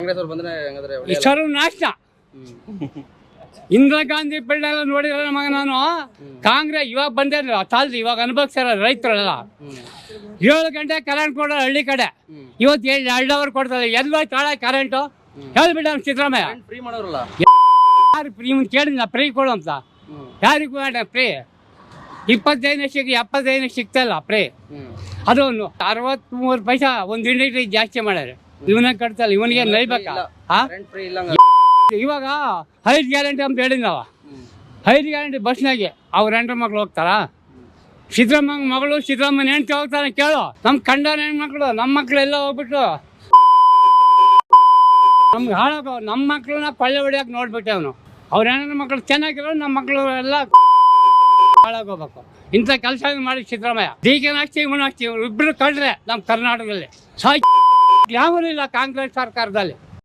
ಕಾಂಗ್ರೆಸ್ ಅವ್ರು ಬಂದ್ರೆ ಹಂಗಾದ್ರೆ ಸರ್ವ ನಾಶ. ಇಂದಿರಾ ಗಾಂಧಿ ಬಿಲ್ಡೆಲ್ಲ ನೋಡಿದ್ರೆ ಮಗ ನಾನು ಕಾಂಗ್ರೆಸ್ ಇವಾಗ ಬಂದೇ ತಾಲ್ದು ಇವಾಗ ಅನುಭವಿಸ್ತಾರ ರೈತರೆಲ್ಲ 7 ಗಂಟೆ ಕರೆಂಟ್ ಕೊಡೋ ಹಳ್ಳಿ ಕಡೆ ಇವತ್ತು 2 ಅವರ್ ಕೊಡ್ತಾರೆ. ಎಲ್ಲ ತಾಳ ಕರೆಂಟು ಹೇಳ್ಬಿಟ್ಟ ಸಿದ್ದರಾಮಯ್ಯ ಫ್ರೀ ಮಾಡೋರಲ್ಲ ಯಾರು ಫ್ರೀ ಕೇಳಿಲ್ಲ ಫ್ರೀ ಕೊಡು ಅಂತ ಯಾರಿಗೂ ಬೇಡ ಫ್ರೀ 25 ಸಿಗ್ತಲ್ಲ ಫ್ರೀ. ಅದು 63 ಪೈಸಾ ಒಂದು ಯೂನಿಟ್ ಜಾಸ್ತಿ ಮಾಡ್ಯಾರೆ. ಇವನ ಕಟ್ತಲ್ಲ ಇವನಿಗೆ ನೈಬೇಕಾ? ಫ್ರೀ ಇಲ್ಲ ಇವಾಗ 5 ಗ್ಯಾರಂಟಿ ಅಂತ ಹೇಳಿದ್ನವ 5 ಗ್ಯಾರಂಟಿ ಬಸ್ನಾಗೆ ಅವ್ರ ಹೆಂಡ್ರ ಮಕ್ಳು ಹೋಗ್ತಾರಾ? ಸಿದ್ದರಾಮಯ್ಯ ಮಗಳು ಸಿದ್ದರಾಮಯ್ಯ ಹೆಂಡ್ತಿ ಹೋಗ್ತಾನೆ ಕೇಳು. ನಮ್ಮ ಕಂಡನ ಹೆಣ್ಮಕ್ಳು ನಮ್ಮ ಮಕ್ಳೆಲ್ಲ ಹೋಗ್ಬಿಟ್ಟು ನಮ್ಗೆ ಹಾಳಾಗೋ ನಮ್ಮ ಮಕ್ಳನ್ನ ಕೊಳ್ಳೆ ಹೊಡಿಯೋಕೆ ನೋಡ್ಬಿಟ್ಟೆ ಅವನು. ಅವ್ರ ಹೆಣ್ಣ ಮಕ್ಳು ಚೆನ್ನಾಗಿರೋ ನಮ್ಮ ಮಕ್ಳು ಎಲ್ಲ ಹಾಳಾಗೋಗ್ಬೇಕು. ಇಂಥ ಕೆಲಸ ಮಾಡಿ ಸಿದ್ದರಾಮಯ್ಯ ಡಿಕೆನ ಹಾಕ್ತೀವಿ ಇವನು ಹಾಕ್ತೀವಿ ಇಬ್ಬರು ಕಂಡ್ರೆ ನಮ್ಮ ಕರ್ನಾಟಕದಲ್ಲಿ ಯಾವ ಇಲ್ಲ ಕಾಂಗ್ರೆಸ್ ಸರ್ಕಾರದಲ್ಲಿ.